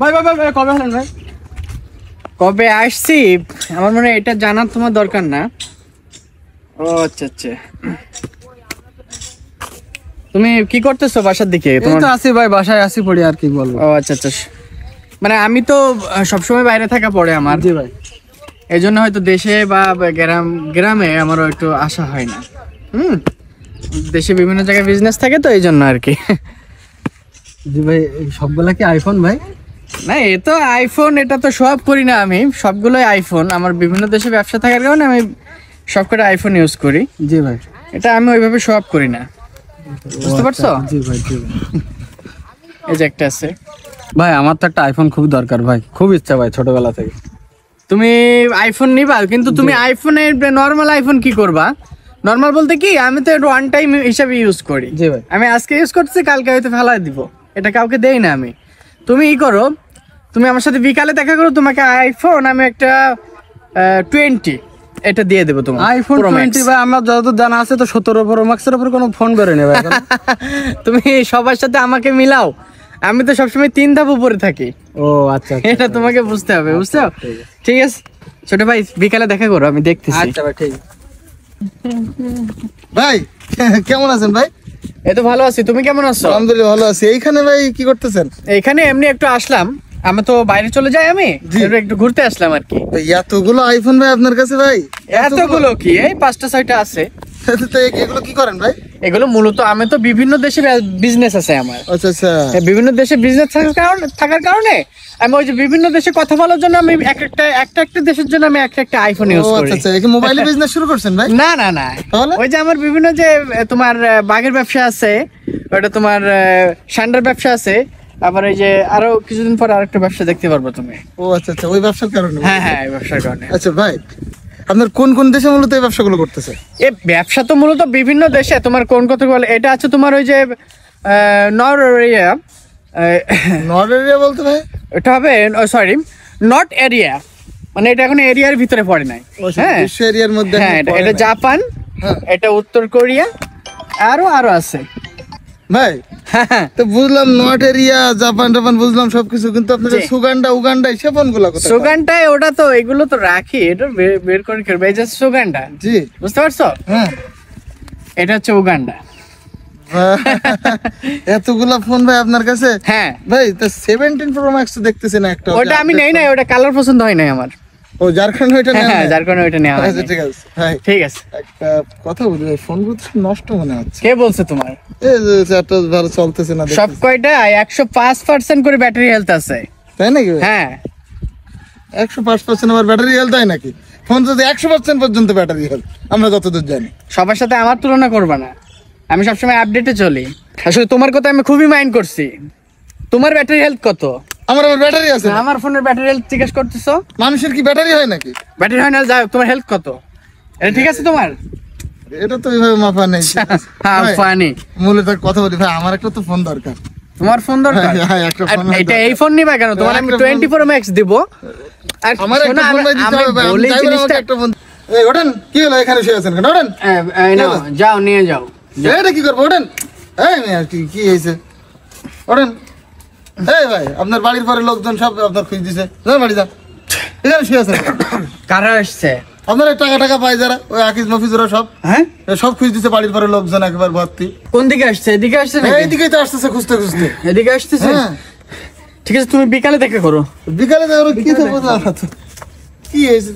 ভাই ভাই ভাই কবে হলেন ভাই? কবে আসছি আমার মনে হয় এটা জানার তোমার দরকার না। ও আচ্ছা আচ্ছা, তুমি কি করতেছো বাসার দিকে? এই তো আছি ভাই, বাসায় আসি পড়ি আর কি বলবো। ও আচ্ছা আচ্ছা, মানে আমি তো সবসময় বাইরে থাকা পড়ে আমার। জি ভাই। এই জন্য হয়তো দেশে বা গ্রামে আমারও একটু আসা হয় না। দেশে বিভিন্ন জায়গায় বিজনেস থাকে তো এই জন্য আর কি। জি ভাই, সবগুলা কি আইফোন ভাই? না এ তো আইফোন, এটা তো সব করি না আমি, সবগুলোই আইফোন। আমার বিভিন্ন দেশে ব্যবসা থাকার কারণে আমি সবকটা আইফোন ইউজ করি। জি ভাই। এটা আমি ওইভাবে সব করি না, বুঝতে পারছো? জি ভাই জি ভাই। এই যে একটা আছে ভাই, আমার তো একটা আইফোন খুব দরকার ভাই, খুব ইচ্ছা ভাই ছোটবেলা থেকে। তুমি আইফোন নিবা, কিন্তু তুমি আইফোনের নর্মাল আইফোন কি করবা? নর্মাল বলতে কি, আমি তো এটা ওয়ান টাইম হিসাবে ইউজ করি। জি ভাই। আমি আজকে ইউজ করতেছি, কালকে হয়তো ফেলাই দিব, এটা কাউকে দেই না আমি। তুমি ই করো, তুমি আমার সাথে বিকালে দেখা করো, তোমাকে আইফোন আমি একটা 20 এটা দিয়ে দেবো তোমার। আইফোন 20 ভাই, আমার যতদূর জানা আছে তো 17 প্রো ম্যাক্সের উপর কোনো ফোন বেরোয় না ভাই। তুমি সবার সাথে আমাকে মিলাও, আমি তো সবসময় 3 ধাপ উপরে থাকি। ও আচ্ছা, এটা তোমাকে বুঝতে হবে, বুঝছো? ঠিক আছে ছোট ভাই, বিকালে দেখা করো, আমি দেখতেছি। আচ্ছা ভাই, ঠিক আছে ভাই। কেমন আছেন ভাই? এই তো ভালো আছি, তুমি কেমন আছো? আলহামদুলিল্লাহ ভালো আছি। এইখানে ভাই কি করতেছেন? এখানে এমনি একটু আসলাম, আমি তো বাইরে চলে যাই, আমি একটু ঘুরতে আসলাম আর কি। এতগুলো আইফোন ভাই আপনার কাছে ভাই? এতগুলো কি, এই 5টা 6টা আছে। তো এগুলো কি করেন ভাই? এগুলো মূলত আমি তো বিভিন্ন দেশে বিজনেস আছে আমার। আচ্ছা আচ্ছা। বিভিন্ন দেশে বিজনেস থাকার কারণে আমি ওই যে বিভিন্ন দেশে কথা বলার জন্য আমি একটা দেশের জন্য আমি একটা আইফোন ইউজ করি। আচ্ছা আচ্ছা, মোবাইলে বিজনেস শুরু করছেন ভাই? না না না, ওই যে আমার বিভিন্ন যে তোমার বাগের ব্যবসা আছে, ওটা তোমার সান্ডার ব্যবসা আছে, আবার এই যে আরো কিছুদিন পর আরেকটা ব্যবসা দেখতে পারবো তুমি। ও আচ্ছা আচ্ছা, ওই ব্যবসার কারণে? হ্যাঁ হ্যাঁ, এই ব্যবসার কারণে। আচ্ছা ভাই, আপনার কোন কোন দেশে মূলত এই ব্যবসাগুলো করতেছে? এই ব্যবসা তো মূলত বিভিন্ন দেশে। তোমার কোন কথা বলে, এটা আছে তোমার ওই যে নরওয়েরিয়া। নরওয়েরিয়া বলতে ভাই? এটা হবে সরি, নট এরিয়া, মানে এটা এখন এরিয়ার ভিতরে পড়ে নাই। হ্যাঁ, বিশ্ব এরিয়ার মধ্যে। হ্যাঁ, এটা জাপান, এটা উত্তর কোরিয়া, আরো আছে ভাই। তো বুঝলাম নট এরিয়া, জাপান বুঝলাম সবকিছু, কিন্তু আপনাদের সুগান্ডা উগান্ডা এসব ফোনগুলো কোথায়? সুগান্ডায় ওটা তো এগুলো তো রাখি, এটা বের করে করবে। এই যে সুগান্ডা, জি বুঝতে পারছো? হ্যাঁ, এটা হচ্ছে উগান্ডা। এতগুলা ফোন ভাই আপনার কাছে? হ্যাঁ ভাই, তো 17 প্রো ম্যাক্স তো দেখতেছেন একটা। ওটা আমি নেই নাই, ওটা কালার পছন্দ হয় নাই আমার। ও ঝাড়খণ্ড ওইটা নেন? হ্যাঁ, ঝাড়খণ্ড ওইটা নেওয়া হয়। আচ্ছা ঠিক আছে ভাই, ঠিক আছে। একটা কথা বলি ভাই, ফোনগুলো তো নষ্ট মনে হচ্ছে। কে বলছে তোমার? এই যে চারটা ভালো চলতেছে না সব কয়টা 105% করে ব্যাটারি হেলথ আছে। তাই নাকি? হ্যাঁ, 105% আবার ব্যাটারি হেলথ হয় নাকি? ফোন যদি 100% পর্যন্ত ব্যাটারি হেলথ, আমরা যতদূর জানি। সবার সাথে আমার তুলনা করবা না, আমি সবসময় আপডেটে চলি। আসলে তোমার কথা আমি খুবই মাইন্ড করছি। তোমার ব্যাটারি হেলথ কত? আমার আবার ব্যাটারি আছে। আমার ফোনের ব্যাটারি হেলথ জিজ্ঞেস করতেছো? মানুষের কি ব্যাটারি হয় নাকি? ব্যাটারি হয় না, যাও তোমার হেলথ কত? এটা ঠিক আছে তোমার? এটা তো এইভাবে মাপা নেই। হ্যাঁ, ফানি। মূলত কথা বলি ভাই, আমার একটা তো ফোন দরকার। তোমার ফোন দরকার? হ্যাঁ, একটা ফোন। এটা এই ফোন নিবা কেন? তোমার আমি 20 প্রো ম্যাক্স দিব। আর আমার একটা ফোন ভাই দিতে হবে ভাই, আমি চাইবো আমাকে একটা ফোন। এই ওঠেন, কি হলো এখানে শুয়ে আছেন কেন? ওঠেন। যাও নিয়ে যাও। এটা কি করবো? ওঠেন। এই মেয়ে কি হয়েছে? ওঠেন। এই ভাই, আপনার বাড়ির পরে লোকজন সব আপনার খুঁজ দিছে, যান বাড়ি যান। এখানে শুয়ে আছেন। কারা আসছে? আপনার টাকা পায় যারা, ওই আকিজ মফিজরা সব। হ্যাঁ, সব খুঁজ দিছে বাড়ির পরে লোকজন একবার ভর্তি। কোন দিকে আসছে? এদিকে আসছে নাকি? এইদিকেই তো আসতেছে খুঁজতে খুঁজতে। এদিকে আসতেছে? হ্যাঁ। ঠিক আছে, তুমি বিকালে দেখা করো। বিকালে তো কি তো বুঝলাম না তো। কি হয়েছে?